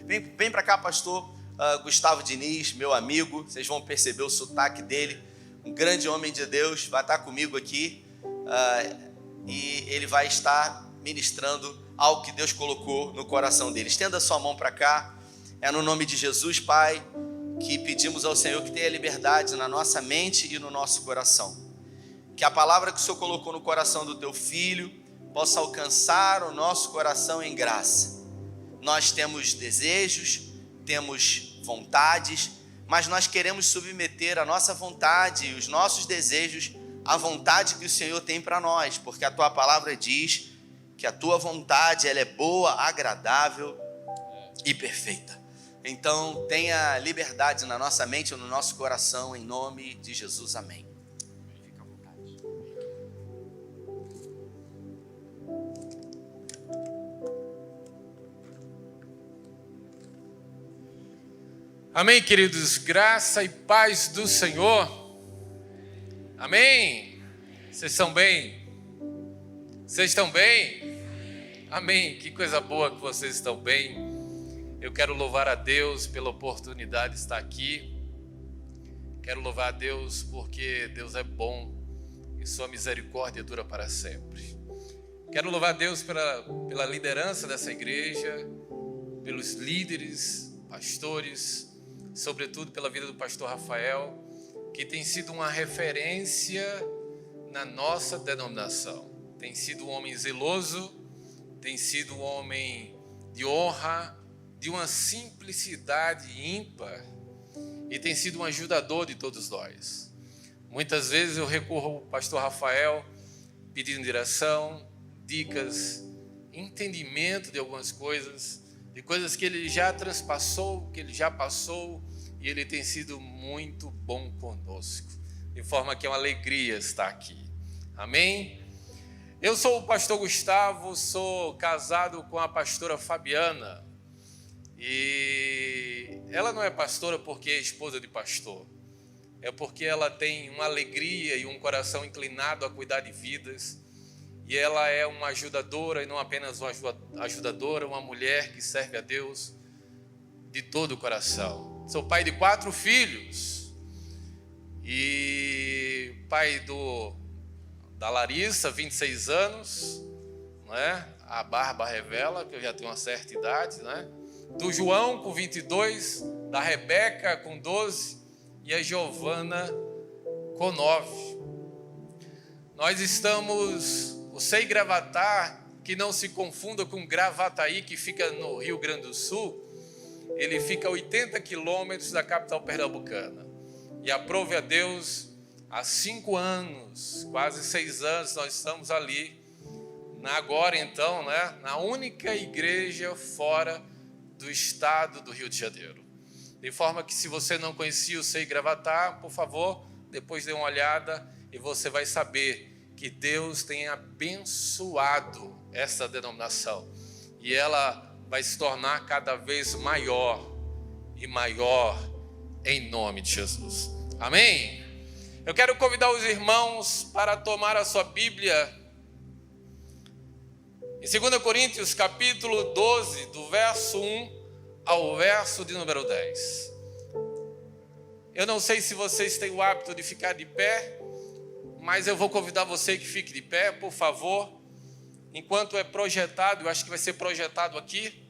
Vem para cá, pastor Gustavo Diniz, meu amigo. Vocês vão perceber o sotaque dele. Um grande homem de Deus, vai estar comigo aqui. E ele vai estar ministrando algo que Deus colocou no coração dele. Estenda sua mão para cá. É no nome de Jesus, Pai, que pedimos ao Senhor que tenha liberdade na nossa mente e no nosso coração. Que a palavra que o Senhor colocou no coração do teu filho possa alcançar o nosso coração em graça. Nós temos desejos, temos vontades, mas nós queremos submeter a nossa vontade e os nossos desejos à vontade que o Senhor tem para nós, porque a tua palavra diz que a tua vontade ela é boa, agradável e perfeita. Então tenha liberdade na nossa mente e no nosso coração, em nome de Jesus, amém. Fica à vontade. Amém, queridos, graça e paz do Senhor. Amém. Vocês estão bem? Vocês estão bem? Amém, que coisa boa que vocês estão bem. Eu quero louvar a Deus pela oportunidade de estar aqui. Quero louvar a Deus porque Deus é bom e sua misericórdia dura para sempre. Quero louvar a Deus pela liderança dessa igreja, pelos líderes, pastores, sobretudo pela vida do pastor Rafael, que tem sido uma referência na nossa denominação. Tem sido um homem zeloso, tem sido um homem de honra, de uma simplicidade ímpar, e tem sido um ajudador de todos nós. Muitas vezes eu recorro ao pastor Rafael pedindo direção, dicas, entendimento de algumas coisas, de coisas que ele já transpassou, que ele já passou, e ele tem sido muito bom conosco, de forma que é uma alegria estar aqui. Amém? Eu sou o pastor Gustavo, sou casado com a pastora Fabiana, e ela não é pastora porque é esposa de pastor, é porque ela tem uma alegria e um coração inclinado a cuidar de vidas, e ela é uma ajudadora, e não apenas uma ajudadora, uma mulher que serve a Deus de todo o coração. Sou pai de 4 filhos, e pai da Larissa, 26 anos, né? A barba revela que eu já tenho uma certa idade, né? Do João com 22, da Rebeca com 12 e a Giovana com 9. Nós estamos, o Sei Gravatar, que não se confunda com Gravataí, que fica no Rio Grande do Sul, ele fica a 80 quilômetros da capital pernambucana. E aprove a Deus, há 5 anos, quase 6 anos, nós estamos ali, agora então, né, na única igreja fora do estado do Rio de Janeiro. De forma que, se você não conhecia o Sei Gravatar, por favor, depois dê uma olhada e você vai saber que Deus tem abençoado essa denominação. E ela vai se tornar cada vez maior e maior em nome de Jesus. Amém? Eu quero convidar os irmãos para tomar a sua Bíblia em 2 Coríntios capítulo 12, do verso 1 ao verso de número 10. Eu não sei se vocês têm o hábito de ficar de pé, mas eu vou convidar você que fique de pé, por favor. Enquanto é projetado, eu acho que vai ser projetado aqui.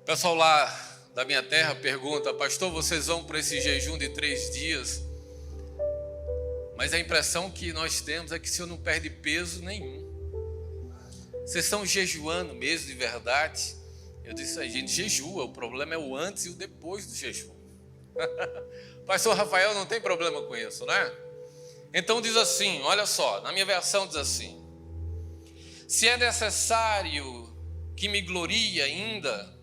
O pessoal lá da minha terra pergunta: pastor, vocês vão para esse jejum de 3 dias? Mas a impressão que nós temos é que o senhor não perde peso nenhum. Vocês estão jejuando mesmo de verdade? Eu disse: a gente jejua, o problema é o antes e o depois do jejum. Pastor Rafael não tem problema com isso, né? Então diz assim, olha só, na minha versão diz assim: se é necessário que me glorie ainda,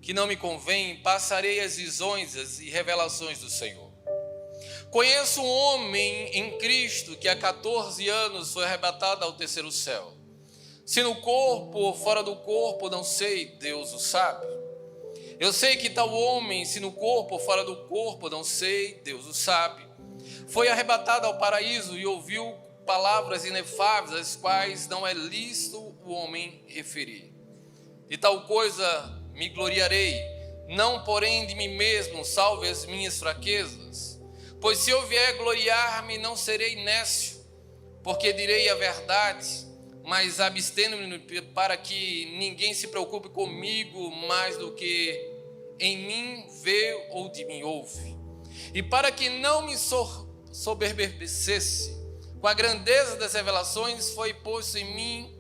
que não me convém, passarei as visões e revelações do Senhor. Conheço um homem em Cristo que há 14 anos foi arrebatado ao terceiro céu. Se no corpo ou fora do corpo, não sei, Deus o sabe. Eu sei que tal homem, se no corpo ou fora do corpo, não sei, Deus o sabe, foi arrebatado ao paraíso e ouviu palavras inefáveis, as quais não é lícito o homem referir. De tal coisa me gloriarei, não porém de mim mesmo, salve as minhas fraquezas. Pois se eu vier gloriar-me, não serei nécio, porque direi a verdade, mas abstendo-me para que ninguém se preocupe comigo mais do que em mim vê ou de mim ouve. E para que não me soberbecesse com a grandeza das revelações, foi posto em mim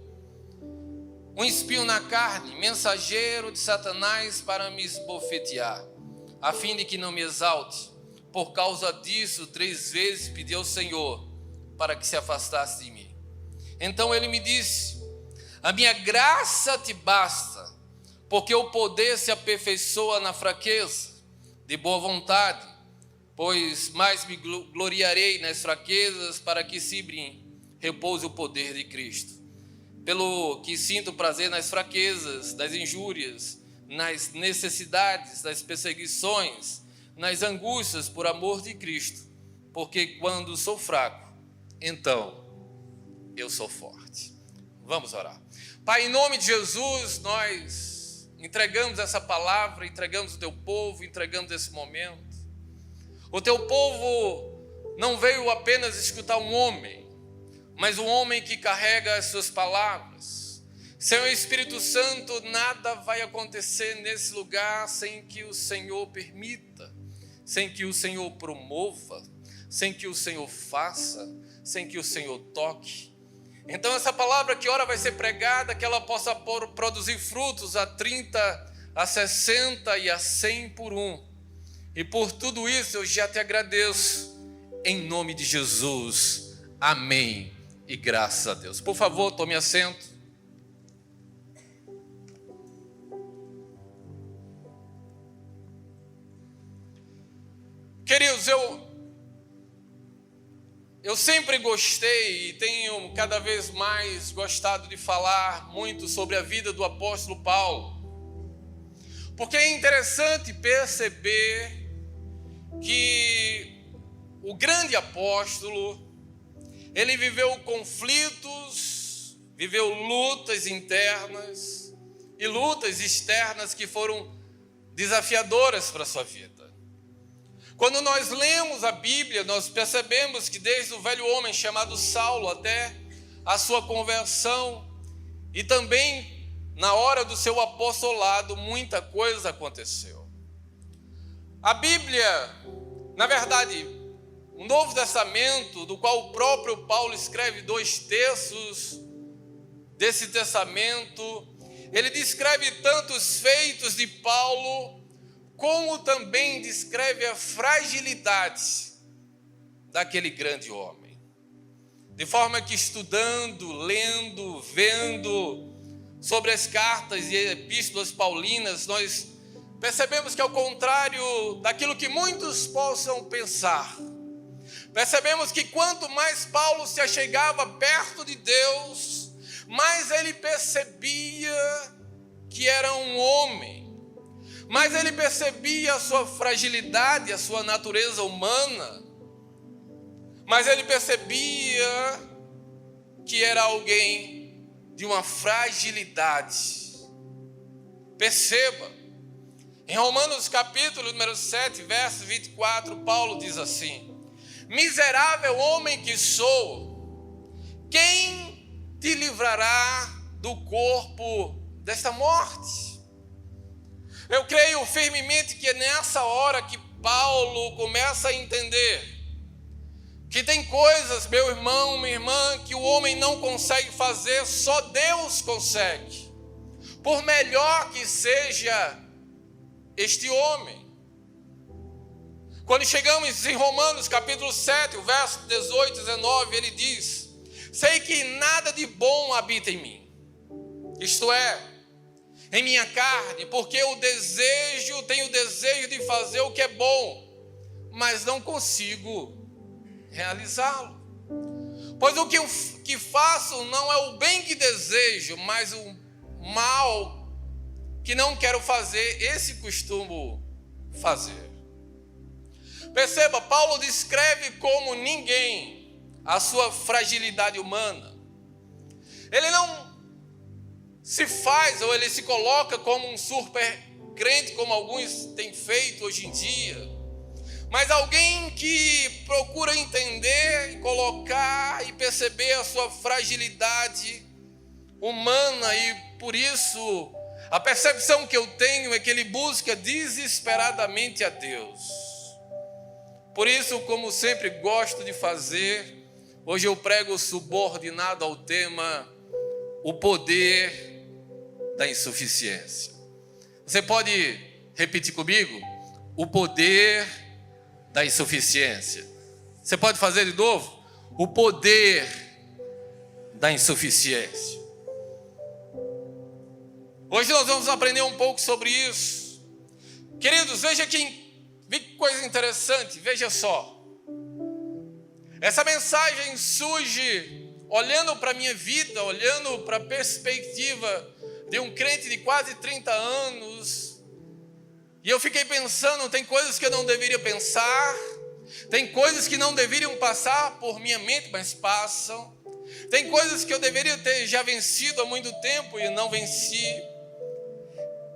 um espinho na carne, mensageiro de Satanás para me esbofetear, a fim de que não me exalte. Por causa disso, 3 vezes pedi ao Senhor para que se afastasse de mim. Então ele me disse: a minha graça te basta, porque o poder se aperfeiçoa na fraqueza. De boa vontade, pois mais me gloriarei nas fraquezas, para que se repouse o poder de Cristo. Pelo que sinto prazer nas fraquezas, nas injúrias, nas necessidades, nas perseguições, nas angústias por amor de Cristo, porque quando sou fraco, então eu sou forte. Vamos orar. Pai, em nome de Jesus, nós entregamos essa palavra, entregamos o teu povo, entregamos esse momento. O teu povo não veio apenas escutar um homem, mas um homem que carrega as suas palavras. Senhor Espírito Santo, nada vai acontecer nesse lugar sem que o Senhor permita, sem que o Senhor promova, sem que o Senhor faça, sem que o Senhor toque. Então essa palavra que ora vai ser pregada, que ela possa produzir frutos a 30, a 60 e a 100 por um. E por tudo isso eu já te agradeço, em nome de Jesus. Amém e graças a Deus. Por favor, tome assento. Queridos, eu sempre gostei e tenho cada vez mais gostado de falar muito sobre a vida do apóstolo Paulo, porque é interessante perceber que o grande apóstolo, ele viveu conflitos, viveu lutas internas e lutas externas que foram desafiadoras para a sua vida. Quando nós lemos a Bíblia, nós percebemos que desde o velho homem chamado Saulo até a sua conversão e também na hora do seu apostolado, muita coisa aconteceu. A Bíblia, na verdade, o Novo Testamento, do qual o próprio Paulo escreve 2 terços desse testamento, ele descreve tantos feitos de Paulo, como também descreve a fragilidade daquele grande homem. De forma que estudando, lendo, vendo sobre as cartas e epístolas paulinas, nós percebemos que ao contrário daquilo que muitos possam pensar, percebemos que quanto mais Paulo se achegava perto de Deus, mais ele percebia que era um homem, mas ele percebia a sua fragilidade, a sua natureza humana, mas ele percebia que era alguém de uma fragilidade. Perceba, em Romanos capítulo número 7, verso 24, Paulo diz assim: miserável homem que sou, quem te livrará do corpo desta morte? Eu creio firmemente que é nessa hora que Paulo começa a entender que tem coisas, meu irmão, minha irmã, que o homem não consegue fazer, só Deus consegue. Por melhor que seja este homem. Quando chegamos em Romanos capítulo 7, o verso 18 e 19, ele diz: sei que nada de bom habita em mim, isto é, em minha carne, porque tenho o desejo de fazer o que é bom, mas não consigo realizá-lo. Pois o que faço não é o bem que desejo, mas o mal que não quero fazer, esse costumo fazer. Perceba, Paulo descreve como ninguém a sua fragilidade humana. Ele não se faz ou ele se coloca como um super crente, como alguns têm feito hoje em dia, mas alguém que procura entender e colocar e perceber a sua fragilidade humana, e por isso a percepção que eu tenho é que ele busca desesperadamente a Deus. Por isso, como sempre gosto de fazer, hoje eu prego subordinado ao tema o poder da insuficiência. Você pode repetir comigo? O poder da insuficiência. Você pode fazer de novo? O poder da insuficiência. Hoje nós vamos aprender um pouco sobre isso. Queridos, veja que coisa interessante, veja só. Essa mensagem surge olhando para a minha vida, olhando para a perspectiva de um crente de quase 30 anos. E eu fiquei pensando, tem coisas que eu não deveria pensar, tem coisas que não deveriam passar por minha mente, mas passam. Tem coisas que eu deveria ter já vencido há muito tempo e não venci.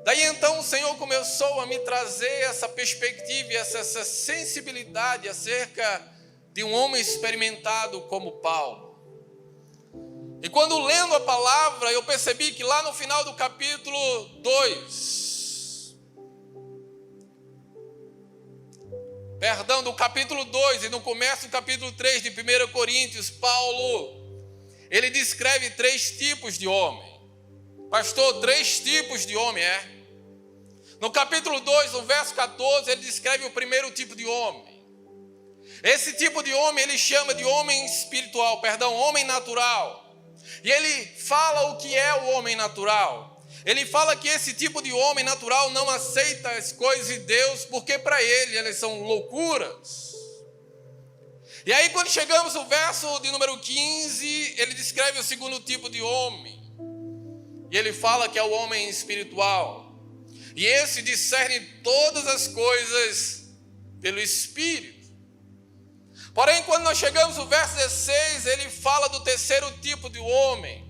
Daí então o Senhor começou a me trazer essa perspectiva e essa sensibilidade acerca de um homem experimentado como Paulo. E quando lendo a palavra, eu percebi que lá no final do capítulo 2, do capítulo 2 e no começo do capítulo 3 de 1 Coríntios, Paulo, ele descreve 3 tipos de homem. Pastor, 3 tipos de homem, é? No capítulo 2, no verso 14, ele descreve o primeiro tipo de homem. Esse tipo de homem ele chama de homem espiritual, homem natural. E ele fala o que é o homem natural. Ele fala que esse tipo de homem natural não aceita as coisas de Deus, porque para ele elas são loucuras. E aí quando chegamos no verso de número 15, ele descreve o segundo tipo de homem. E ele fala que é o homem espiritual. E esse discerne todas as coisas pelo Espírito. Porém, quando nós chegamos no verso 16, ele fala do terceiro tipo de homem,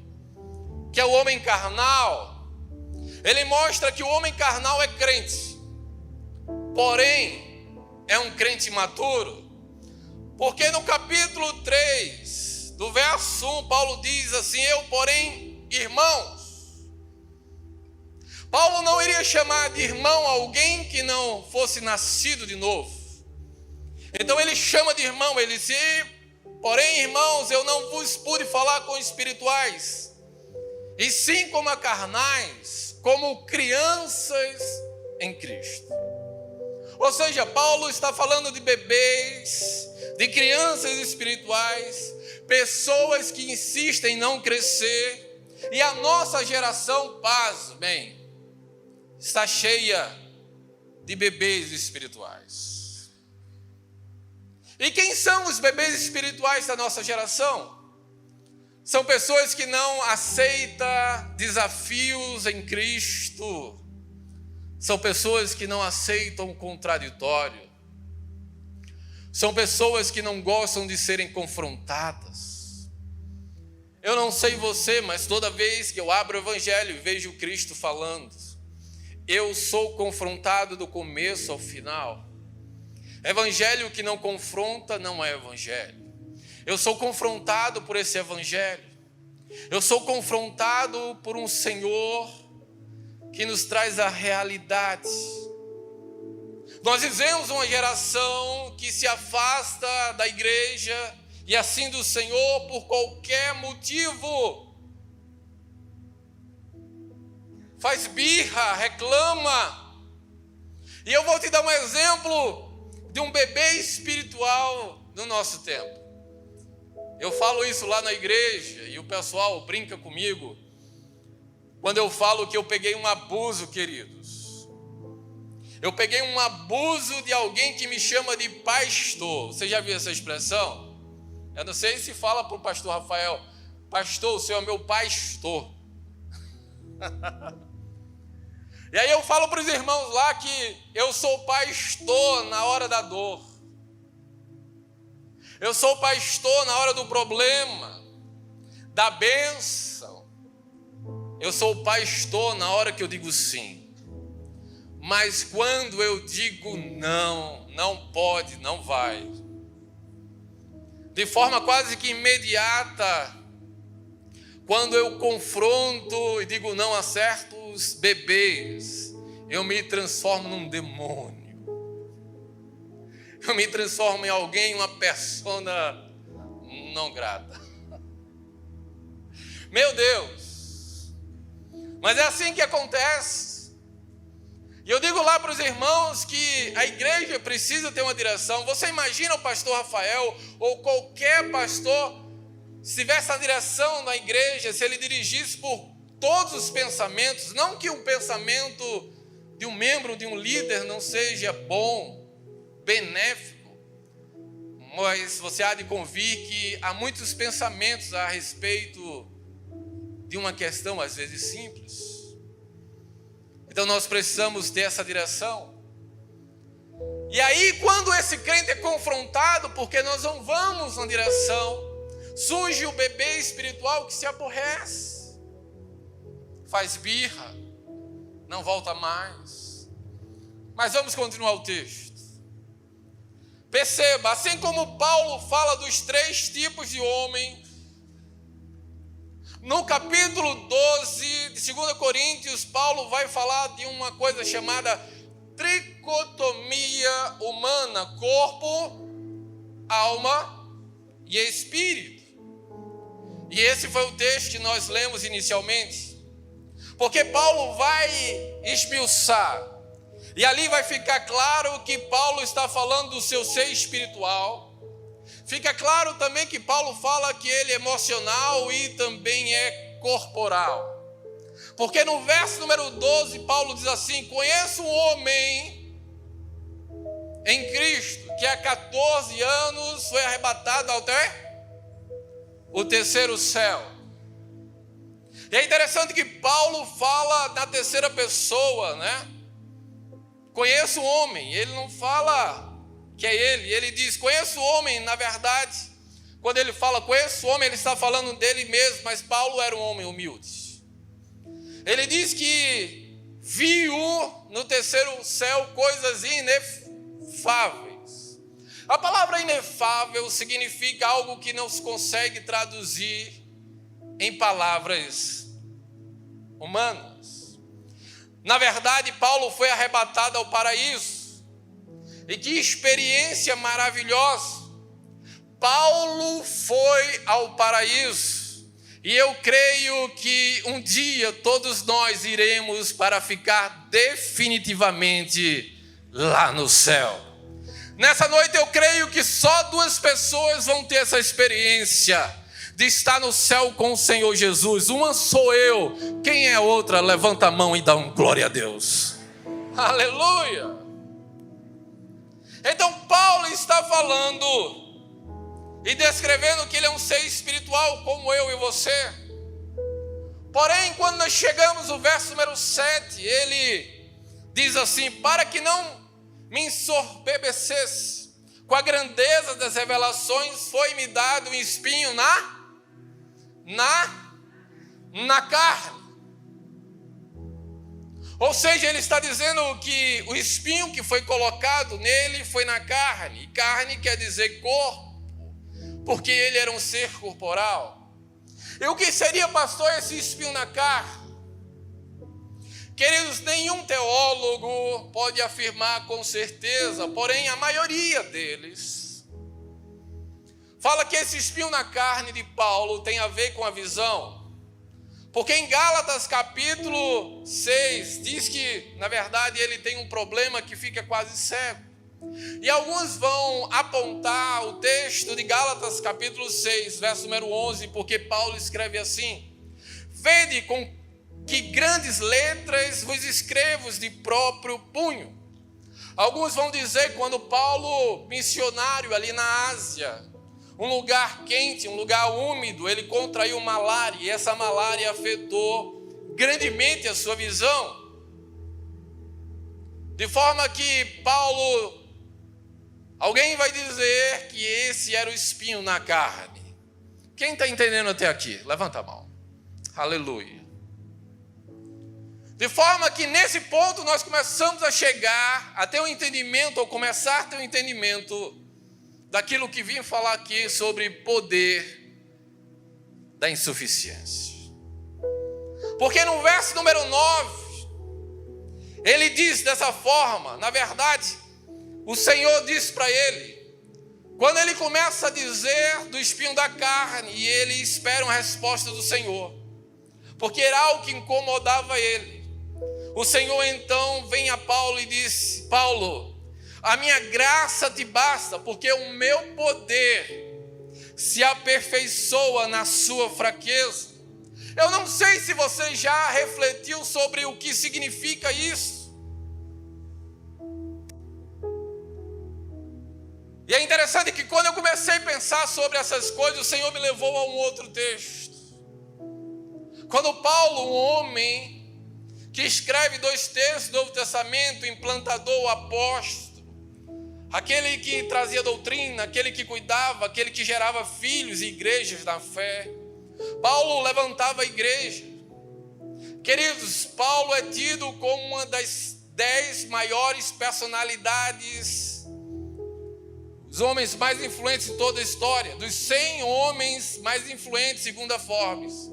que é o homem carnal. Ele mostra que o homem carnal é crente, porém, é um crente imaturo. Porque no capítulo 3, do verso 1, Paulo diz assim: eu, porém, irmãos. Paulo não iria chamar de irmão alguém que não fosse nascido de novo. Então ele chama de irmão, ele diz: porém, irmãos, eu não vos pude falar com espirituais, e sim como a carnais, como crianças em Cristo. Ou seja, Paulo está falando de bebês, de crianças espirituais, pessoas que insistem em não crescer. E a nossa geração, pasmem, está cheia de bebês espirituais. E quem são os bebês espirituais da nossa geração? São pessoas que não aceitam desafios em Cristo. São pessoas que não aceitam o contraditório. São pessoas que não gostam de serem confrontadas. Eu não sei você, mas toda vez que eu abro o Evangelho e vejo Cristo falando, eu sou confrontado do começo ao final. Evangelho que não confronta não é evangelho. Eu sou confrontado por esse evangelho. Eu sou confrontado por um Senhor que nos traz a realidade. Nós vivemos uma geração que se afasta da igreja e assim do Senhor por qualquer motivo. Faz birra, reclama. E eu vou te dar um exemplo de um bebê espiritual do nosso tempo. Eu falo isso lá na igreja e o pessoal brinca comigo quando eu falo que eu peguei um abuso, queridos. Eu peguei um abuso de alguém que me chama de pastor. Você já viu essa expressão? Eu não sei se fala para o pastor Rafael, pastor, o senhor é meu pastor. E aí eu falo para os irmãos lá que eu sou pastor na hora da dor. Eu sou pastor na hora do problema, da bênção. Eu sou pastor na hora que eu digo sim. Mas quando eu digo não, não pode, não vai. De forma quase que imediata, quando eu confronto e digo não a certos bebês, eu me transformo num demônio. Eu me transformo em alguém, uma persona não grata. Meu Deus! Mas é assim que acontece. E eu digo lá para os irmãos que a igreja precisa ter uma direção. Você imagina o pastor Rafael ou qualquer pastor, se tivesse a direção na igreja, se ele dirigisse por todos os pensamentos, não que o pensamento de um membro, de um líder não seja bom, benéfico, mas você há de convir que há muitos pensamentos a respeito de uma questão às vezes simples. Então nós precisamos ter essa direção. E aí quando esse crente é confrontado, porque nós não vamos na direção, surge o bebê espiritual que se aborrece, faz birra, não volta mais. Mas vamos continuar o texto. Perceba, assim como Paulo fala dos 3 tipos de homem, no capítulo 12 de 2 Coríntios, Paulo vai falar de uma coisa chamada tricotomia humana, corpo, alma e espírito. E esse foi o texto que nós lemos inicialmente, porque Paulo vai esmiuçar, e ali vai ficar claro que Paulo está falando do seu ser espiritual. Fica claro também que Paulo fala que ele é emocional e também é corporal. Porque no verso número 12, Paulo diz assim: conheço um homem em Cristo que há 14 anos foi arrebatado até o 3º céu. E é interessante que Paulo fala na 3ª pessoa, né? Conheço um homem, ele não fala que é ele diz, conheço o homem. Na verdade, quando ele fala conheço o homem, ele está falando dele mesmo, mas Paulo era um homem humilde. Ele diz que viu no 3º céu coisas inefáveis. A palavra inefável significa algo que não se consegue traduzir em palavras humanas. Na verdade, Paulo foi arrebatado ao paraíso. E que experiência maravilhosa! Paulo foi ao paraíso. E eu creio que um dia todos nós iremos para ficar definitivamente lá no céu. Nessa noite eu creio que só 2 pessoas vão ter essa experiência de estar no céu com o Senhor Jesus. Uma sou eu. Quem é a outra? Levanta a mão e dá um glória a Deus. Aleluia! Então Paulo está falando e descrevendo que ele é um ser espiritual como eu e você. Porém, quando nós chegamos no verso número 7, ele diz assim: para que não me ensoberbecesse com a grandeza das revelações, foi-me dado um espinho na carne. Ou seja, ele está dizendo que o espinho que foi colocado nele foi na carne. E carne quer dizer corpo, porque ele era um ser corporal. E o que seria, pastor, esse espinho na carne? Queridos, nenhum teólogo pode afirmar com certeza, porém a maioria deles fala que esse espinho na carne de Paulo tem a ver com a visão. Porque em Gálatas capítulo 6 diz que, na verdade, ele tem um problema que fica quase cego. E alguns vão apontar o texto de Gálatas capítulo 6, verso número 11, porque Paulo escreve assim: vede com que grandes letras vos escrevo de próprio punho. Alguns vão dizer, quando Paulo, missionário ali na Ásia, um lugar quente, um lugar úmido, ele contraiu malária, e essa malária afetou grandemente a sua visão. De forma que Paulo, alguém vai dizer que esse era o espinho na carne. Quem está entendendo até aqui? Levanta a mão. Aleluia. De forma que nesse ponto nós começamos a chegar a ter um entendimento, ou começar a ter um entendimento daquilo que vim falar aqui sobre poder da insuficiência. Porque no verso número 9, ele diz dessa forma, na verdade, o Senhor disse para ele, quando ele começa a dizer do espinho da carne, e ele espera uma resposta do Senhor, porque era algo que incomodava ele. O Senhor então vem a Paulo e diz: Paulo, a minha graça te basta, porque o meu poder se aperfeiçoa na sua fraqueza. Eu não sei se você já refletiu sobre o que significa isso. E é interessante que quando eu comecei a pensar sobre essas coisas, o Senhor me levou a um outro texto. Quando Paulo, um homem que escreve 2 terços do Novo Testamento, implantador, apóstolo, aquele que trazia doutrina, aquele que cuidava, aquele que gerava filhos e igrejas na fé, Paulo levantava a igreja. Queridos, Paulo é tido como uma das 10 maiores personalidades, os homens mais influentes de toda a história, dos 100 homens mais influentes, segundo a Forbes.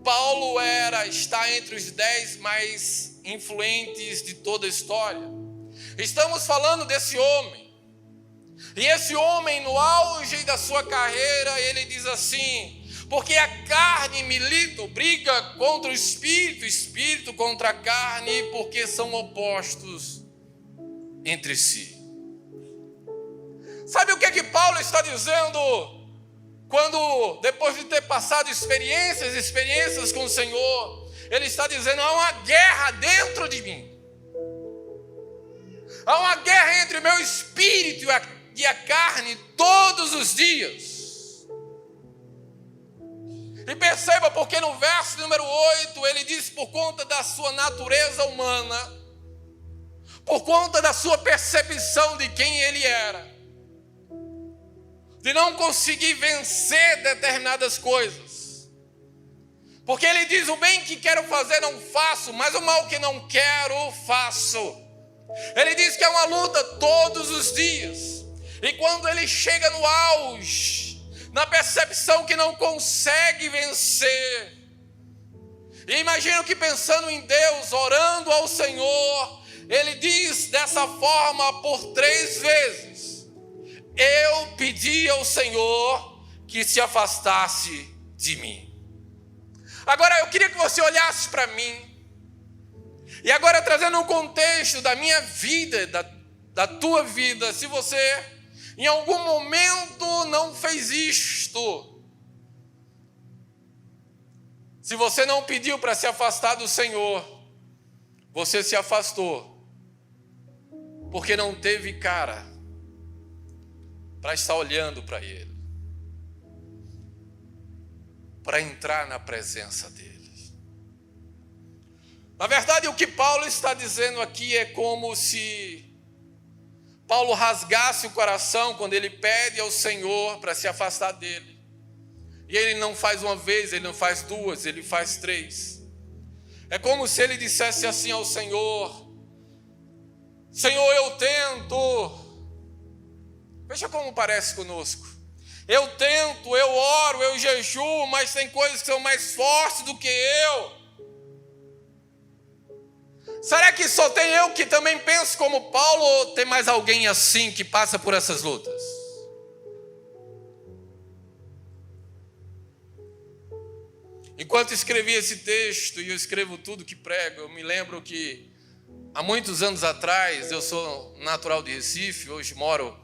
Paulo está entre os 10 mais influentes de toda a história. Estamos falando desse homem. E esse homem, no auge da sua carreira, ele diz assim: porque a carne milita, briga contra o espírito, o espírito contra a carne, porque são opostos entre si. Sabe o que é que Paulo está dizendo? Quando, depois de ter passado experiências com o Senhor, ele está dizendo: há uma guerra dentro de mim. Há uma guerra entre o meu espírito e a carne todos os dias. E perceba, porque no verso número 8, ele diz: por conta da sua natureza humana, por conta da sua percepção de quem ele era, de não conseguir vencer determinadas coisas. Porque ele diz: o bem que quero fazer não faço, mas o mal que não quero faço. Ele diz que é uma luta todos os dias. E quando ele chega no auge, na percepção que não consegue vencer, e imagino que pensando em Deus, orando ao Senhor, ele diz dessa forma por 3 vezes: eu pedi ao Senhor que se afastasse de mim. Agora eu queria que você olhasse para mim, e agora trazendo um contexto da minha vida, da tua vida. Se você em algum momento não fez isto, se você não pediu para se afastar do Senhor, você se afastou porque não teve cara para estar olhando para Ele, para entrar na presença dEle. Na verdade, o que Paulo está dizendo aqui é como se Paulo rasgasse o coração quando ele pede ao Senhor para se afastar dele. E ele não faz uma vez, ele não faz 2, ele faz 3. É como se ele dissesse assim ao Senhor: Senhor, eu tento. Veja como parece conosco. Eu tento, eu oro, eu jejuo, mas tem coisas que são mais fortes do que eu. Será que só tem eu que também penso como Paulo, ou tem mais alguém assim que passa por essas lutas? Enquanto escrevi esse texto, e eu escrevo tudo que prego, eu me lembro que há muitos anos atrás, eu sou natural de Recife, hoje moro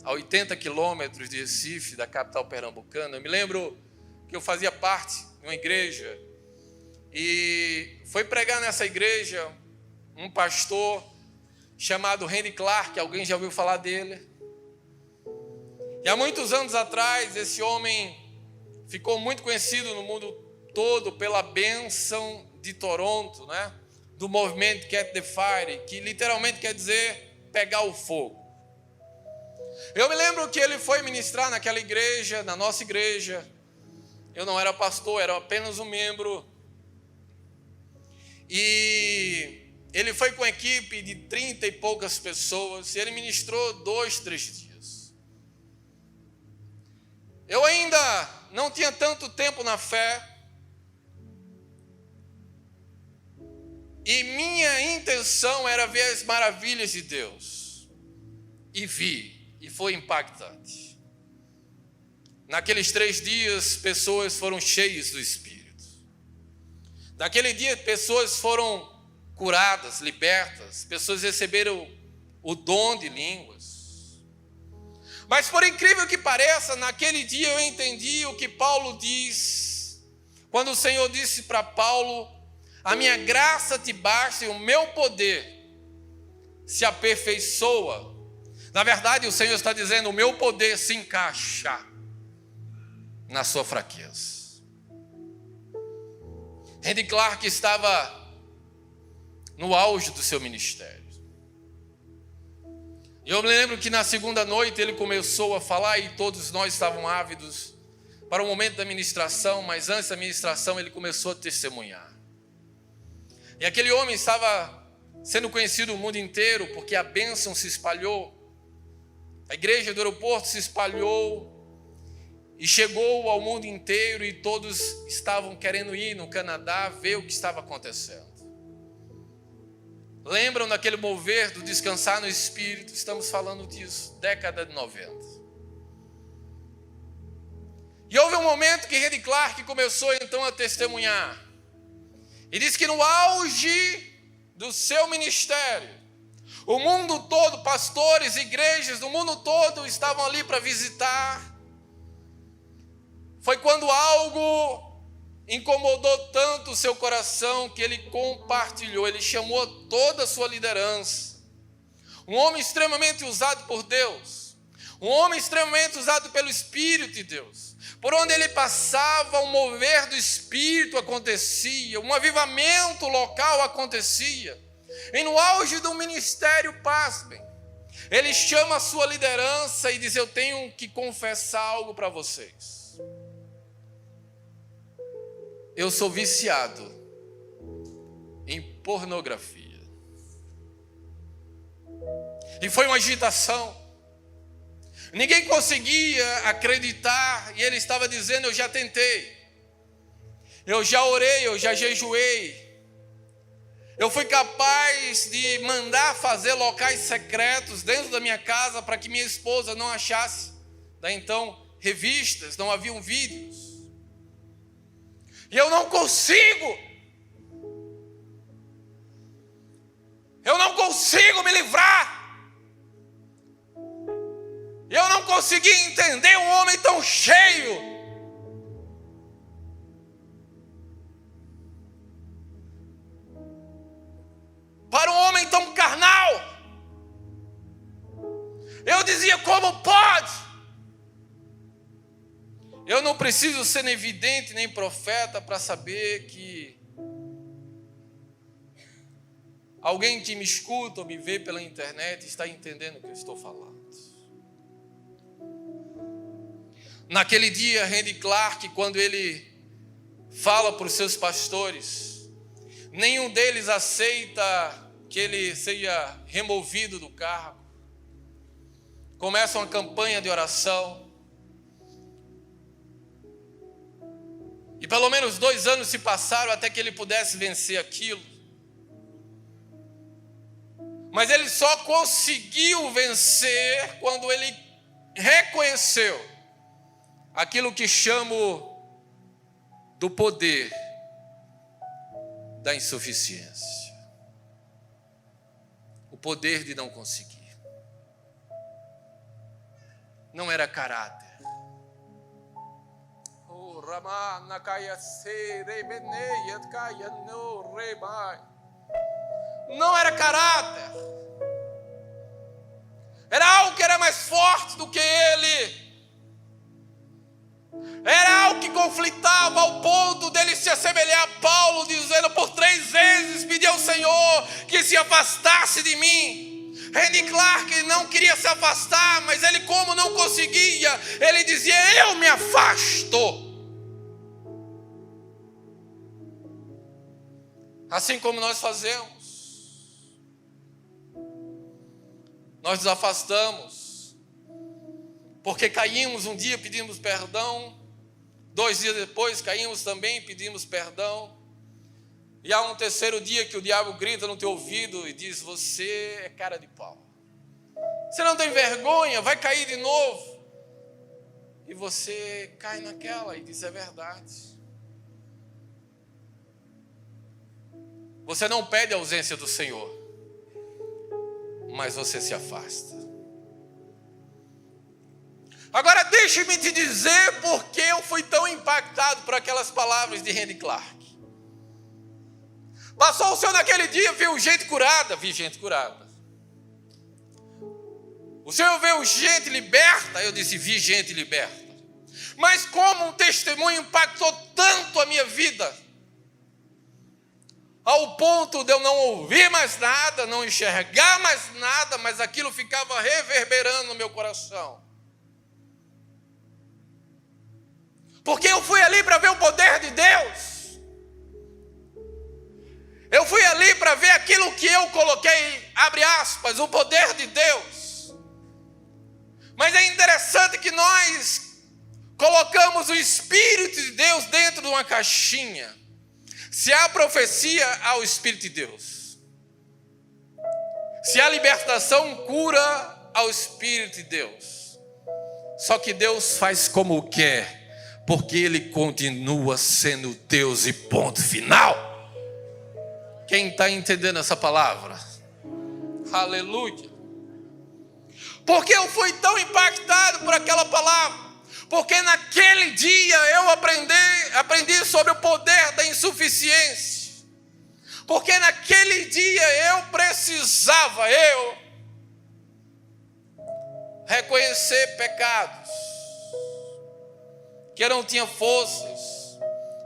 a 80 quilômetros de Recife, da capital pernambucana. Eu me lembro que eu fazia parte de uma igreja, e foi pregar nessa igreja um pastor chamado Randy Clark. Alguém já ouviu falar dele? E há muitos anos atrás, esse homem ficou muito conhecido no mundo todo pela bênção de Toronto, né? Do movimento Catch the Fire, que literalmente quer dizer pegar o fogo. Eu me lembro que ele foi ministrar naquela igreja, na nossa igreja. Eu não era pastor, era apenas um membro. E ele foi com uma equipe de 30 e poucas pessoas. E ele ministrou 2, 3 dias. Eu ainda não tinha tanto tempo na fé. E minha intenção era ver as maravilhas de Deus. E vi, e foi impactante. Naqueles 3 dias, pessoas foram cheias do Espírito. Naquele dia, pessoas foram curadas, libertas. Pessoas receberam o dom de línguas. Mas por incrível que pareça, naquele dia eu entendi o que Paulo diz. Quando o Senhor disse para Paulo: a minha graça te basta e o meu poder se aperfeiçoa. Na verdade, o Senhor está dizendo: o meu poder se encaixa na sua fraqueza. Randy Clark estava no auge do seu ministério. E eu me lembro que na segunda noite ele começou a falar e todos nós estávamos ávidos para o momento da ministração, mas antes da ministração ele começou a testemunhar. E aquele homem estava sendo conhecido no mundo inteiro porque a bênção se espalhou. A igreja do aeroporto se espalhou e chegou ao mundo inteiro e todos estavam querendo ir no Canadá ver o que estava acontecendo. Lembram daquele mover do descansar no Espírito? Estamos falando disso, década de 90. E houve um momento que Randy Clark começou então a testemunhar. E diz que no auge do seu ministério, o mundo todo, pastores, igrejas do mundo todo estavam ali para visitar. Foi quando algo incomodou tanto o seu coração que ele compartilhou, ele chamou toda a sua liderança. Um homem extremamente usado por Deus, um homem extremamente usado pelo Espírito de Deus. Por onde ele passava, um mover do Espírito acontecia, um avivamento local acontecia. E no auge do ministério, pasmem, ele chama a sua liderança e diz: eu tenho que confessar algo para vocês. Eu sou viciado em pornografia. E foi uma agitação. Ninguém conseguia acreditar. E ele estava dizendo: eu já tentei. Eu já orei, eu já jejuei. Eu fui capaz de mandar fazer locais secretos dentro da minha casa para que minha esposa não achasse. Daí então, revistas, não haviam vídeos. E eu não consigo. Eu não consigo me livrar. Eu não consegui entender um homem tão cheio. Para um homem tão carnal. Eu dizia: como pode? Eu não preciso ser nem vidente nem profeta para saber que alguém que me escuta ou me vê pela internet está entendendo o que eu estou falando. Naquele dia, Randy Clark, quando ele fala para os seus pastores, nenhum deles aceita que ele seja removido do cargo. Começa uma campanha de oração. E pelo menos 2 anos se passaram até que ele pudesse vencer aquilo. Mas ele só conseguiu vencer quando ele reconheceu aquilo que chamo do poder da insuficiência. O poder de não conseguir. Não era caráter. Não era caráter. Era algo que era mais forte do que ele. conflitava ao ponto dele se assemelhar a Paulo, dizendo: por 3 vezes pedi ao Senhor que se afastasse de mim. Randy Clark não queria se afastar, mas ele, como não conseguia, ele dizia: eu me afasto. Assim como nós fazemos, nós nos afastamos, porque caímos um dia, pedimos perdão, 2 dias depois caímos também, pedimos perdão, e há um 3º dia que o diabo grita no teu ouvido e diz: você é cara de pau, você não tem vergonha, vai cair de novo, e você cai naquela e diz: é verdade. Você não pede a ausência do Senhor, mas você se afasta. Agora deixe-me te dizer por que eu fui tão impactado por aquelas palavras de Randy Clark. Passou o Senhor naquele dia, viu gente curada? Vi gente curada. O Senhor viu gente liberta? Eu disse: vi gente liberta. Mas como um testemunho impactou tanto a minha vida, ao ponto de eu não ouvir mais nada, não enxergar mais nada, mas aquilo ficava reverberando no meu coração. Porque eu fui ali para ver o poder de Deus. Eu fui ali para ver aquilo que eu coloquei, abre aspas, o poder de Deus. Mas é interessante que nós colocamos o Espírito de Deus dentro de uma caixinha. Se há profecia, há o Espírito de Deus. Se há libertação, cura, ao Espírito de Deus. Só que Deus faz como quer, porque Ele continua sendo Deus e ponto final. Quem está entendendo essa palavra? Aleluia. Porque eu fui tão impactado por aquela palavra. Porque naquele dia eu aprendi sobre o poder da insuficiência. Porque naquele dia eu precisava, reconhecer pecados, que eu não tinha forças,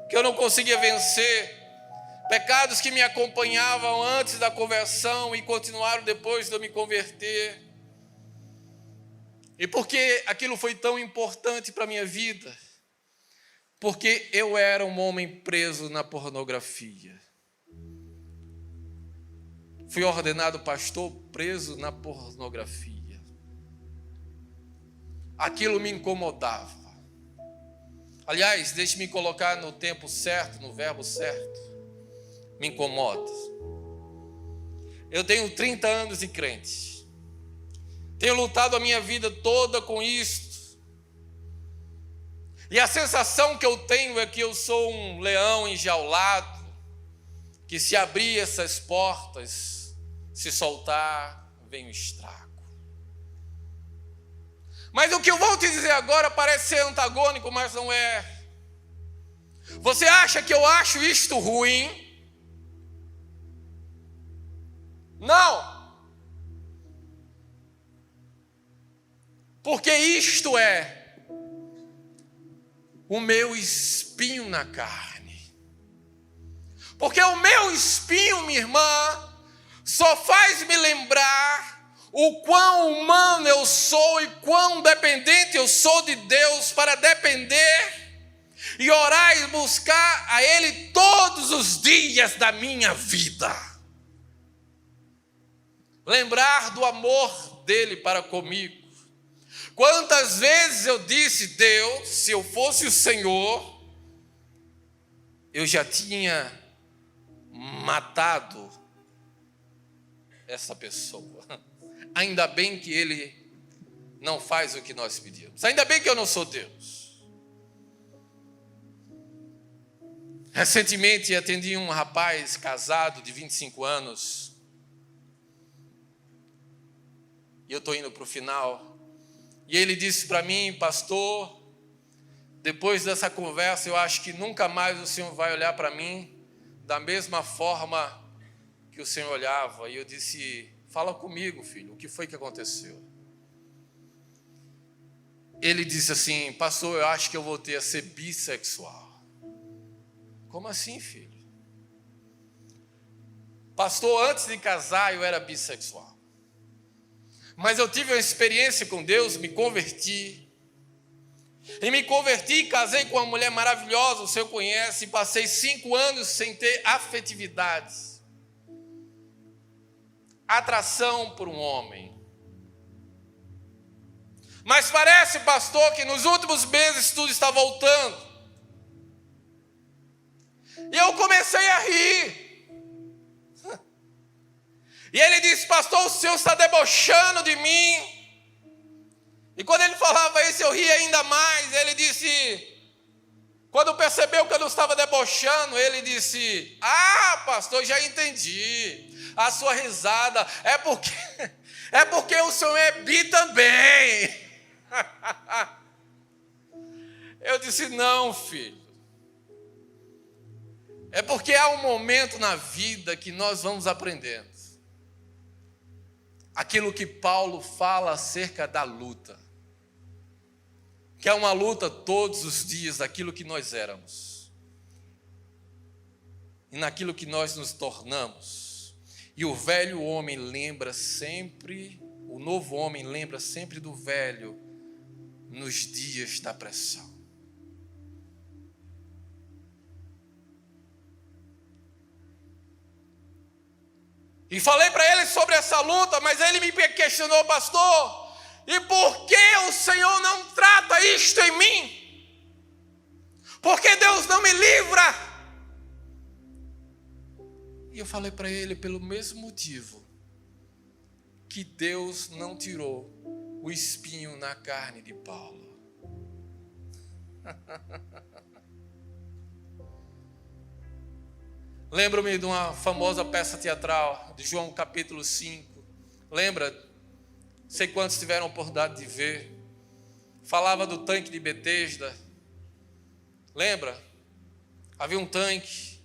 que eu não conseguia vencer, pecados que me acompanhavam antes da conversão e continuaram depois de eu me converter. E por que aquilo foi tão importante para a minha vida? Porque eu era um homem preso na pornografia. Fui ordenado pastor preso na pornografia. Aquilo me incomodava. Aliás, deixe-me colocar no tempo certo, no verbo certo. Me incomoda. Eu tenho 30 anos de crente. Tenho lutado a minha vida toda com isto. E a sensação que eu tenho é que eu sou um leão enjaulado, que se abrir essas portas, se soltar, vem o estrago. Mas o que eu vou te dizer agora parece ser antagônico, mas não é. Você acha que eu acho isto ruim? Não. Porque isto é o meu espinho na carne. Porque o meu espinho, minha irmã, só faz me lembrar o quão humano eu sou e quão dependente eu sou de Deus para depender e orar e buscar a Ele todos os dias da minha vida. Lembrar do amor dele para comigo. Quantas vezes eu disse: Deus, se eu fosse o Senhor, eu já tinha matado essa pessoa. Ainda bem que Ele não faz o que nós pedimos. Ainda bem que eu não sou Deus. Recentemente atendi um rapaz casado de 25 anos. E eu estou indo para o final. E ele disse para mim: pastor, depois dessa conversa eu acho que nunca mais o Senhor vai olhar para mim da mesma forma que o Senhor olhava. E eu disse: fala comigo, filho, o que foi que aconteceu? ele disse assim: pastor, eu acho que eu voltei a ser bissexual. Como assim, filho? Pastor, antes de casar eu era bissexual. Mas eu tive uma experiência com Deus, me converti. E me converti e casei com uma mulher maravilhosa, o senhor conhece, e passei 5 anos sem ter afetividade, atração por um homem. Mas parece, pastor, que nos últimos meses tudo está voltando. E eu comecei a rir. E ele disse: pastor, o senhor está debochando de mim. E quando ele falava isso, eu ria ainda mais. Ele disse, quando percebeu que eu não estava debochando, ele disse: ah, pastor, já entendi. A sua risada é porque o senhor é bi também. Eu disse: não, filho. É porque há um momento na vida que nós vamos aprendendo. Aquilo que Paulo fala acerca da luta. Que é uma luta todos os dias daquilo que nós éramos. E naquilo que nós nos tornamos. E o velho homem lembra sempre, o novo homem lembra sempre do velho nos dias da pressão. E falei para ele sobre essa luta, mas ele me questionou: pastor, e por que o Senhor não trata isto em mim? Por que Deus não me livra? E eu falei para ele: pelo mesmo motivo que Deus não tirou o espinho na carne de Paulo. Lembro-me de uma famosa peça teatral de João capítulo 5. Lembra? Sei quantos tiveram a oportunidade de ver. Falava do tanque de Betesda. Lembra? Havia um tanque.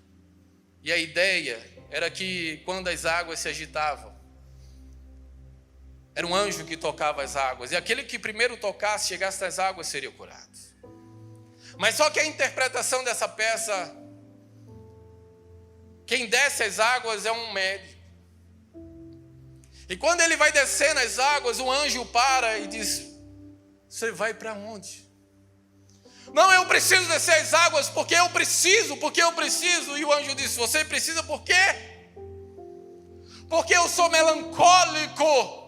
E a ideia era que quando as águas se agitavam, era um anjo que tocava as águas. E aquele que primeiro tocasse, chegasse nas águas, seria curado. Mas só que a interpretação dessa peça, quem desce as águas é um médico. E quando ele vai descer nas águas, o anjo para e diz: você vai para onde? Não, eu preciso descer as águas porque eu preciso. E o anjo disse: você precisa por quê? Porque eu sou melancólico.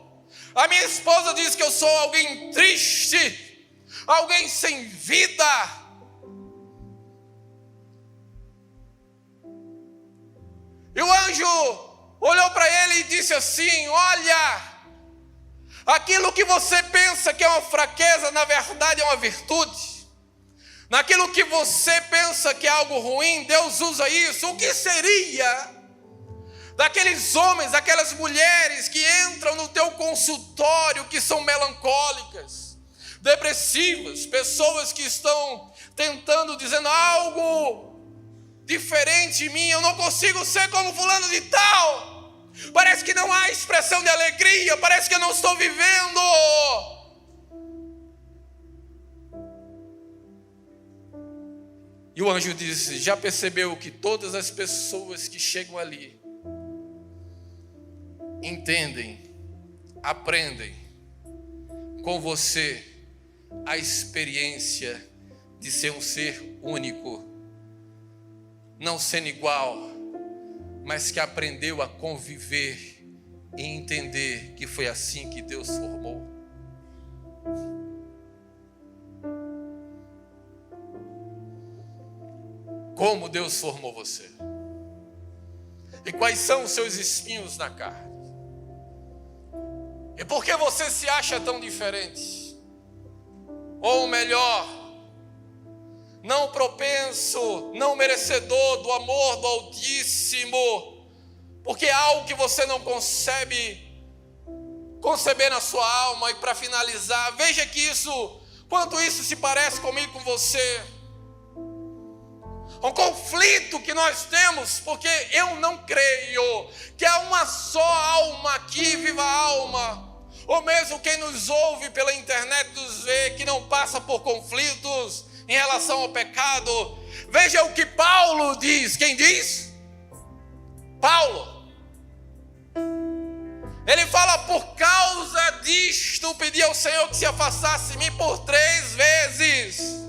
A minha esposa diz que eu sou alguém triste, alguém sem vida. E o anjo olhou para ele e disse assim: olha, aquilo que você pensa que é uma fraqueza, na verdade é uma virtude. Naquilo que você pensa que é algo ruim, Deus usa isso. O que seria daqueles homens, aquelas mulheres que entram no teu consultório, que são melancólicas, depressivas, pessoas que estão tentando, dizendo algo diferente em mim, eu não consigo ser como fulano de tal, parece que não há expressão de alegria, parece que eu não estou vivendo. E o anjo disse: já percebeu que todas as pessoas que chegam ali entendem, aprendem com você a experiência de ser um ser único, não sendo igual, mas que aprendeu a conviver e entender que foi assim que Deus formou. Como Deus formou você? E quais são os seus espinhos na carne? E por que você se acha tão diferente? Ou melhor, não propenso, não merecedor do amor do Altíssimo, porque é algo que você não concebe conceber na sua alma. E para finalizar, veja que quanto isso se parece comigo, com você. Um conflito que nós temos, porque eu não creio que há uma só alma aqui, viva alma. ou mesmo quem nos ouve pela internet nos vê, que não passa por conflitos em relação ao pecado, veja o que Paulo diz. Quem diz? Paulo. Ele fala: por causa disto pedi ao Senhor que se afastasse de mim por 3 vezes.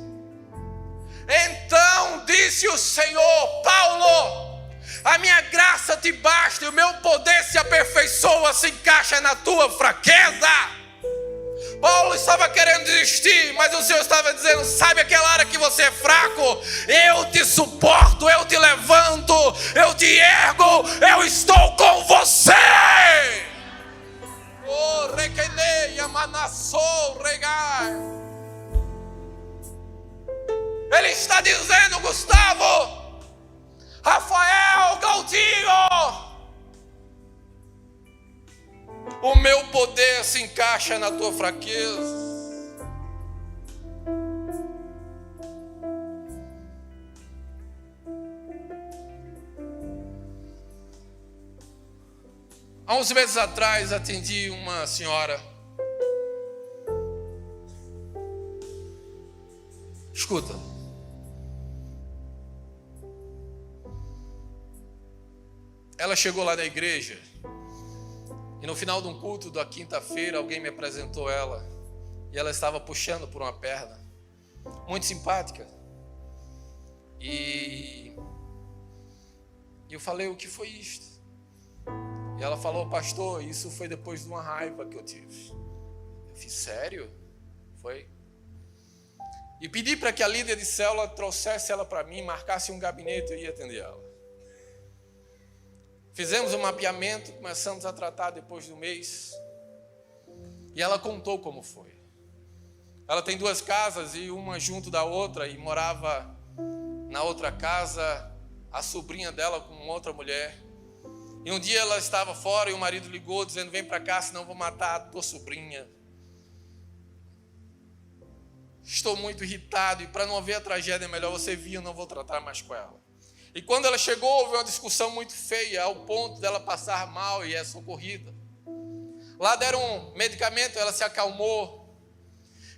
Então disse o Senhor: Paulo, a minha graça te basta e o meu poder se aperfeiçoa, se encaixa na tua fraqueza. Paulo estava querendo desistir, mas o Senhor estava dizendo: sabe aquela área que você é fraco? Eu te suporto, eu te levanto, eu te ergo, eu estou com você. Oh, requenei, amanassou, regai. Ele está dizendo: Gustavo, Rafael, Galdinho, o meu poder se encaixa na tua fraqueza. Há uns meses atrás atendi uma senhora. Escuta. Ela chegou lá na igreja e no final de um culto da quinta-feira alguém me apresentou ela e ela estava puxando por uma perna, muito simpática. E eu falei: o que foi isto? E ela falou: pastor, isso foi depois de uma raiva que eu tive. Eu fiz: sério? Foi. E pedi para que a líder de célula trouxesse ela para mim, marcasse um gabinete e eu ia atender ela. Fizemos um mapeamento, começamos a tratar depois do mês. E ela contou como foi. Ela tem 2 casas e uma junto da outra, e morava na outra casa a sobrinha dela com outra mulher. E um dia ela estava fora e o marido ligou dizendo: vem para cá, senão vou matar a tua sobrinha. Estou muito irritado e para não haver a tragédia é melhor você vir, eu não vou tratar mais com ela. E quando ela chegou, houve uma discussão muito feia, ao ponto dela passar mal e é socorrida. Lá deram um medicamento, ela se acalmou.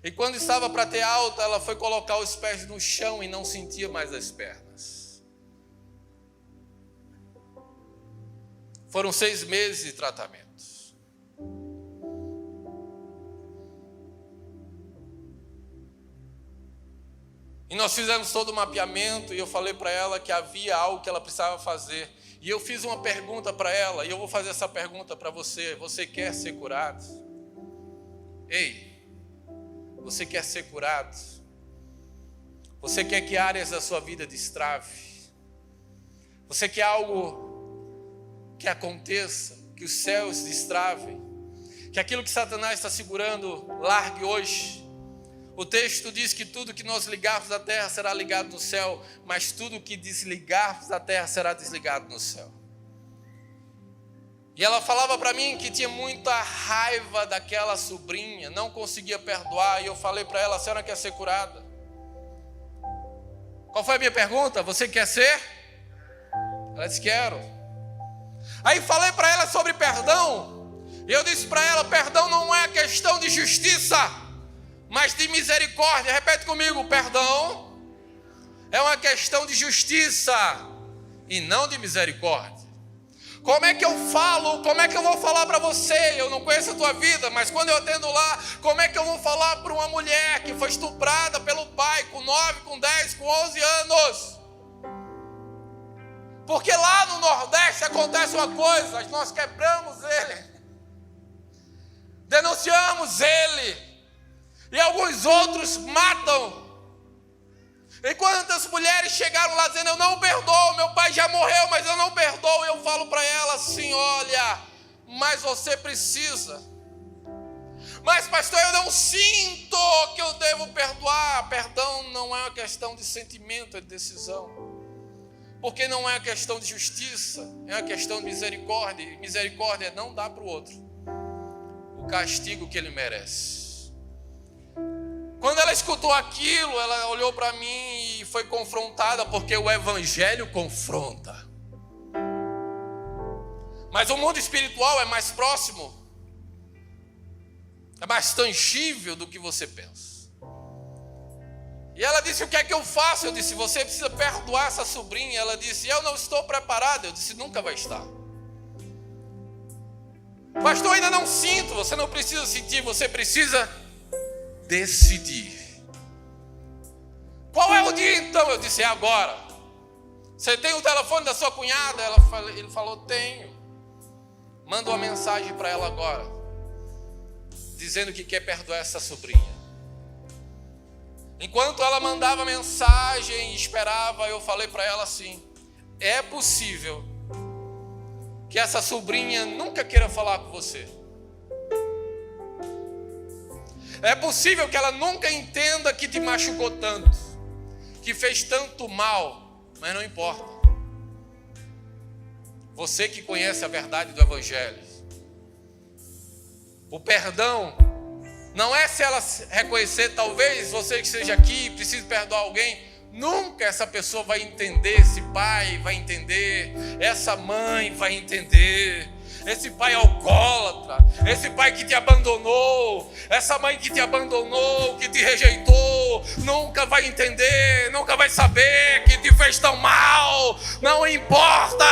E quando estava para ter alta, ela foi colocar os pés no chão e não sentia mais as pernas. Foram 6 meses de tratamento. E nós fizemos todo o mapeamento e eu falei para ela que havia algo que ela precisava fazer. E eu fiz uma pergunta para ela, e eu vou fazer essa pergunta para você. Você quer ser curado? Ei, você quer ser curado? Você quer que áreas da sua vida destrave? Você quer algo que aconteça, que os céus destravem, que aquilo que Satanás está segurando largue hoje? O texto diz que tudo que nós ligarmos da terra será ligado no céu, mas tudo que desligarmos da terra será desligado no céu. E ela falava para mim que tinha muita raiva daquela sobrinha, não conseguia perdoar, e eu falei para ela: a senhora quer ser curada? Qual foi a minha pergunta? Você quer ser? Ela disse: quero. Aí falei para ela sobre perdão, e eu disse para ela: perdão não é questão de justiça, mas de misericórdia. Repete comigo: perdão é uma questão de justiça e não de misericórdia. Como é que eu falo? Como é que eu vou falar para você? Eu não conheço a tua vida, mas quando eu atendo lá, como é que eu vou falar para uma mulher que foi estuprada pelo pai com 9, com 10, com 11 anos? Porque lá no Nordeste acontece uma coisa: nós quebramos ele, denunciamos ele, e alguns outros matam. E quantas mulheres chegaram lá dizendo: eu não perdoo, meu pai já morreu, mas eu não perdoo. E eu falo para ela assim: olha, mas você precisa. Mas pastor, eu não sinto que eu devo perdoar. Perdão não é uma questão de sentimento, é de decisão. Porque não é uma questão de justiça, é uma questão de misericórdia. E misericórdia é não dar para o outro o castigo que ele merece. Quando ela escutou aquilo, ela olhou para mim e foi confrontada, porque o evangelho confronta. Mas o mundo espiritual é mais próximo. É mais tangível do que você pensa. E ela disse, o que é que eu faço? Eu disse, você precisa perdoar essa sobrinha. Ela disse, eu não estou preparada. Eu disse, nunca vai estar. Pastor, ainda não sinto. Você não precisa sentir, você precisa decidir. Qual é o dia então? Eu disse, é agora. Você tem o telefone da sua cunhada? Ele falou, tenho. Manda uma mensagem para ela agora, dizendo que quer perdoar essa sobrinha. Enquanto ela mandava mensagem e esperava, eu falei para ela assim, é possível que essa sobrinha nunca queira falar com você. É possível que ela nunca entenda que te machucou tanto, que fez tanto mal, mas não importa. Você que conhece a verdade do Evangelho. O perdão não é se ela reconhecer, talvez você que esteja aqui e precise perdoar alguém, nunca essa pessoa vai entender, esse pai vai entender, essa mãe vai entender, esse pai alcoólatra, esse pai que te abandonou, essa mãe que te abandonou, que te rejeitou, nunca vai entender, nunca vai saber que te fez tão mal. Não importa,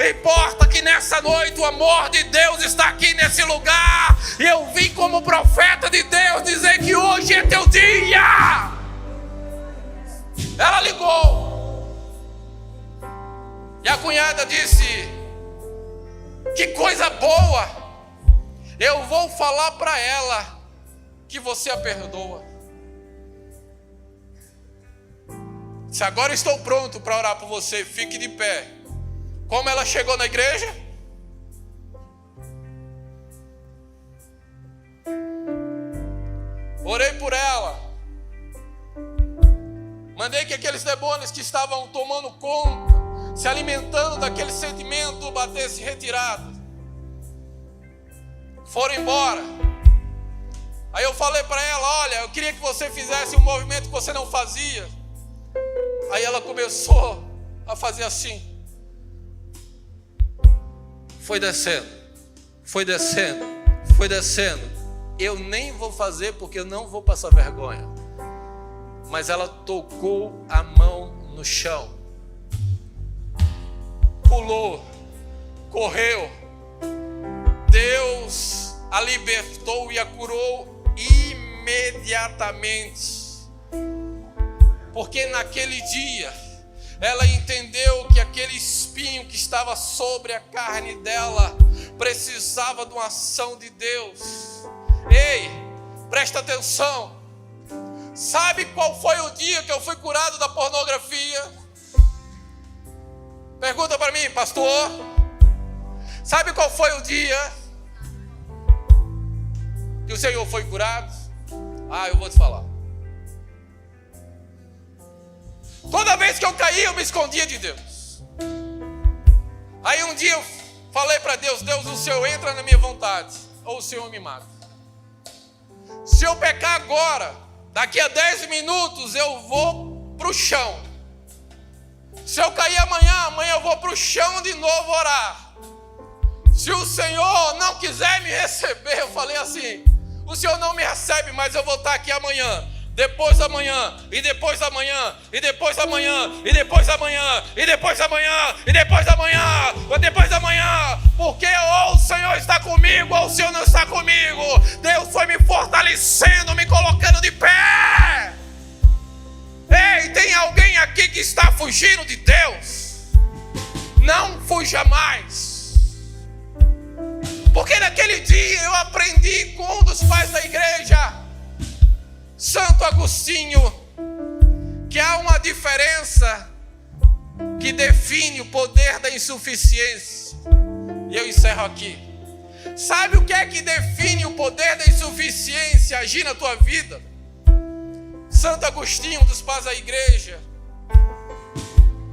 importa que nessa noite o amor de Deus está aqui nesse lugar, e eu vim como profeta de Deus dizer que hoje é teu dia. Ela ligou e a cunhada disse, que coisa boa, eu vou falar para ela que você a perdoa. Se agora estou pronto para orar por você, fique de pé. Como ela chegou na igreja? Orei por ela. Mandei que aqueles demônios que estavam tomando conta, se alimentando daquele sentimento, batesse retirado, foram embora. Aí eu falei para ela, olha, eu queria que você fizesse um movimento que você não fazia. Aí ela começou a fazer assim. Foi descendo, foi descendo, foi descendo. Eu nem vou fazer porque eu não vou passar vergonha. Mas ela tocou a mão no chão, pulou, correu. Deus a libertou e a curou imediatamente. Porque naquele dia ela entendeu que aquele espinho que estava sobre a carne dela precisava de uma ação de Deus. Ei, presta atenção. Sabe qual foi o dia que eu fui curado da pornografia? Pergunta para mim, pastor. Sabe qual foi o dia que o Senhor foi curado? Eu vou te falar. Toda vez que eu caía, eu me escondia de Deus. Aí um dia eu falei para Deus, Deus, o Senhor entra na minha vontade, ou o Senhor me mata. Se eu pecar agora, daqui a 10 minutos eu vou para o chão. Se eu cair amanhã eu vou para o chão de novo orar. Se o Senhor não quiser me receber, eu falei assim, o Senhor não me recebe, mas eu vou estar aqui amanhã, depois da manhã, e depois da manhã, e depois da manhã, e depois da manhã, e depois da manhã, e depois da manhã, e depois da manhã, porque ou o Senhor está comigo, ou o Senhor não está comigo. Deus foi me fortalecendo, me colocando de pé. Ei, tem alguém aqui que está fugindo de Deus? Não fuja mais. Porque naquele dia eu aprendi com um dos pais da igreja, Santo Agostinho, que há uma diferença que define o poder da insuficiência. E eu encerro aqui. Sabe o que é que define o poder da insuficiência agir na tua vida? Santo Agostinho, um dos pais da igreja,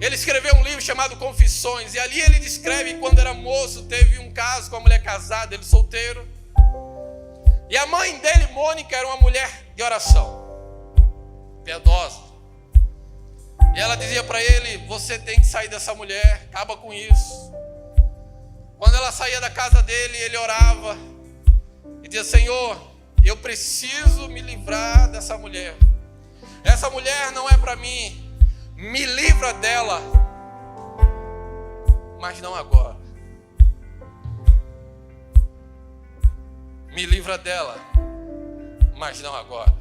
ele escreveu um livro chamado Confissões, e ali ele descreve que quando era moço teve um caso com uma mulher casada, ele solteiro, e a mãe dele, Mônica, era uma mulher de oração, piedosa, e ela dizia para ele, você tem que sair dessa mulher, acaba com isso. Quando ela saía da casa dele, ele orava e dizia, Senhor, Eu preciso me livrar dessa mulher. Essa mulher não é para mim. Me livra dela. Mas não agora. Me livra dela. Mas não agora.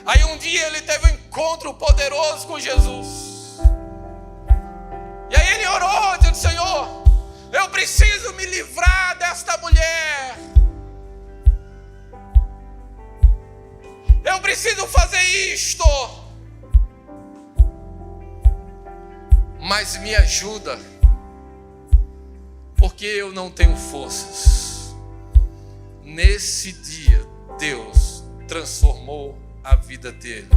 Aí um dia ele teve um encontro poderoso com Jesus. E aí ele orou, dizendo: Senhor, eu preciso me livrar desta mulher. Eu preciso fazer isto. Mas me ajuda, porque eu não tenho forças. Nesse dia, Deus transformou a vida dele.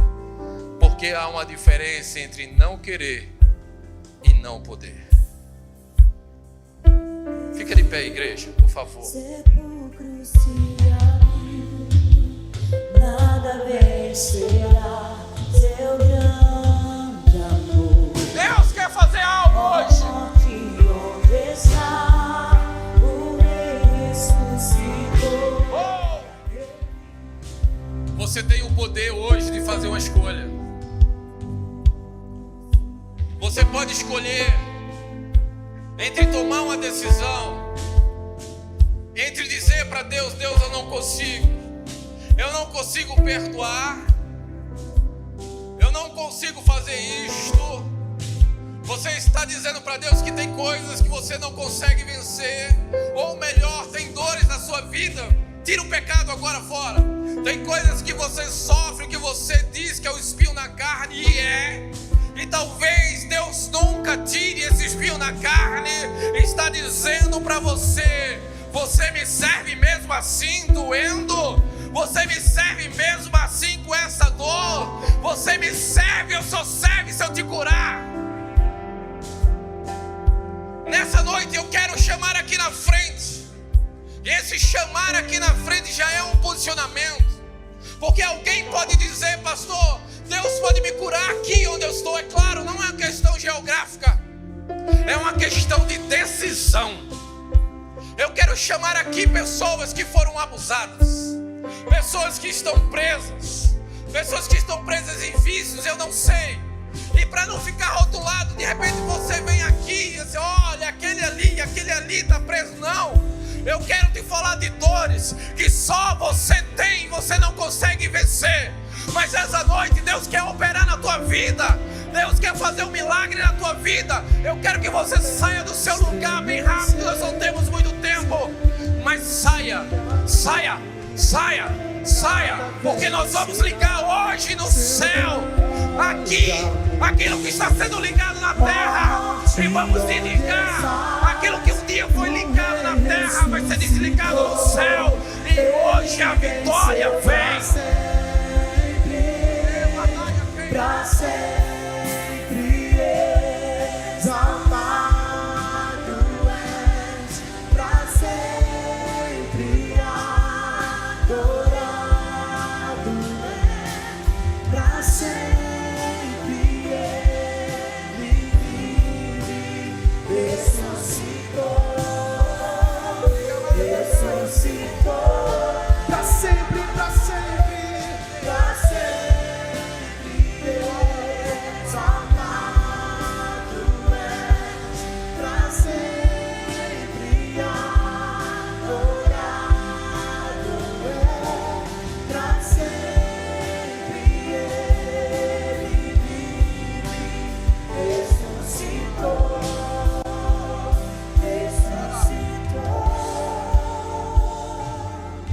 Porque há uma diferença entre não querer e não poder. Fica de pé, igreja, por favor. Sepulcro se abriu, nada vencerá seu grande amor. Deus quer fazer algo hoje. Onde está o Rei ressuscitou? Oh! Você tem o poder hoje de fazer uma escolha. Você pode escolher entre tomar uma decisão, entre dizer para Deus: Deus, eu não consigo perdoar, eu não consigo fazer isto. Você está dizendo para Deus que tem coisas que você não consegue vencer, ou melhor, tem dores na sua vida. Tira o pecado agora fora. Tem coisas que você sofre, que você diz que é o espinho na carne, e é. E talvez Deus nunca tire esse espinho na carne. Está dizendo para você: você me serve mesmo assim doendo? Você me serve mesmo assim com essa dor? Você me serve, eu só serve se eu te curar. Nessa noite eu quero chamar aqui na frente. E esse chamar aqui na frente já é um posicionamento. Porque alguém pode dizer: pastor, Deus pode me curar aqui onde eu estou. É claro, não é uma questão geográfica, é uma questão de decisão. Eu quero chamar aqui pessoas que foram abusadas, pessoas que estão presas, pessoas que estão presas em vícios, eu não sei. E para não ficar rotulado, de repente você vem aqui e diz: olha, aquele ali está preso. Não. Eu quero te falar de dores que só você tem e você não consegue vencer. Mas essa noite Deus quer operar na tua vida. Deus quer fazer um milagre na tua vida. Eu quero que você saia do seu lugar bem rápido. Nós não temos muito tempo. Mas saia. Porque nós vamos ligar hoje no céu. Aqui, aquilo que está sendo ligado na terra. E vamos desligar aquilo que um dia foi ligado na terra. Vai ser desligado no céu. E hoje a vitória vem. Pra sempre exaltado és, pra sempre adorado és, pra sempre ele vive, ressuscitou, pra sempre, pra sempre, pra sempre.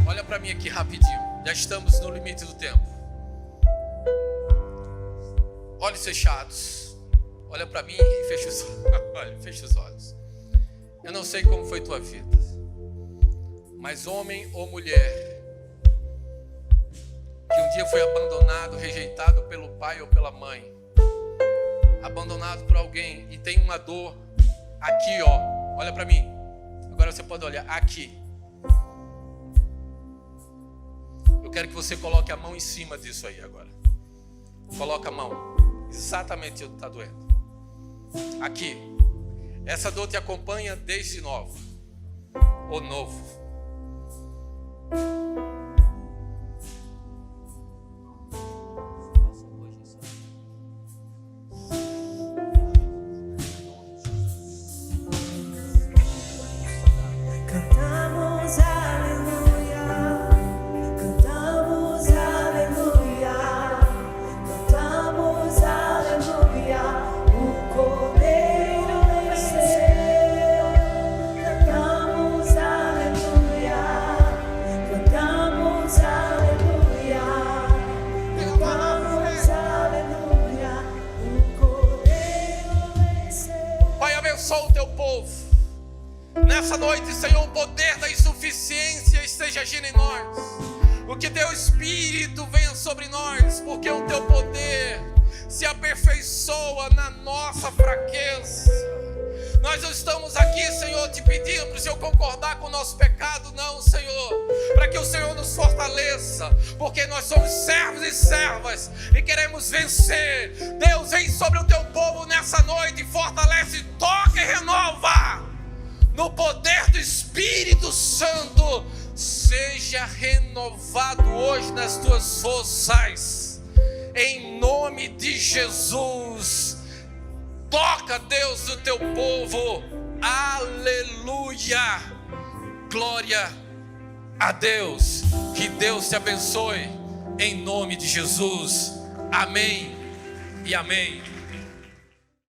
Olha para mim aqui rapidinho. Já estamos no limite do tempo. Olhos fechados. Olha para mim e fecha os olhos. Olha, fecha os olhos. Eu não sei como foi tua vida, mas homem ou mulher que um dia foi abandonado, rejeitado pelo pai ou pela mãe, abandonado por alguém e tem uma dor aqui, ó. Olha para mim. Agora você pode olhar aqui. Eu quero que você coloque a mão em cima disso aí agora. Coloca a mão exatamente onde está doendo. Aqui. Essa dor te acompanha desde novo. Ou novo. abençoa o teu povo. Nessa noite, Senhor, o poder da insuficiência esteja agindo em nós. O que teu Espírito venha sobre nós, porque o teu poder se aperfeiçoa na nossa fraqueza. Nós não estamos aqui, Senhor, te pedindo para o Senhor concordar com o nosso pecado, não, Senhor, para que o Senhor nos fortaleça, porque nós somos servos e servas e queremos vencer. Deus, vem sobre o teu povo nessa noite, fortalece, toca e renova. No poder do Espírito Santo, seja renovado hoje nas tuas forças, em nome de Jesus. Toca, Deus, o teu povo, aleluia, glória a Deus. Que Deus te abençoe, em nome de Jesus, amém e amém.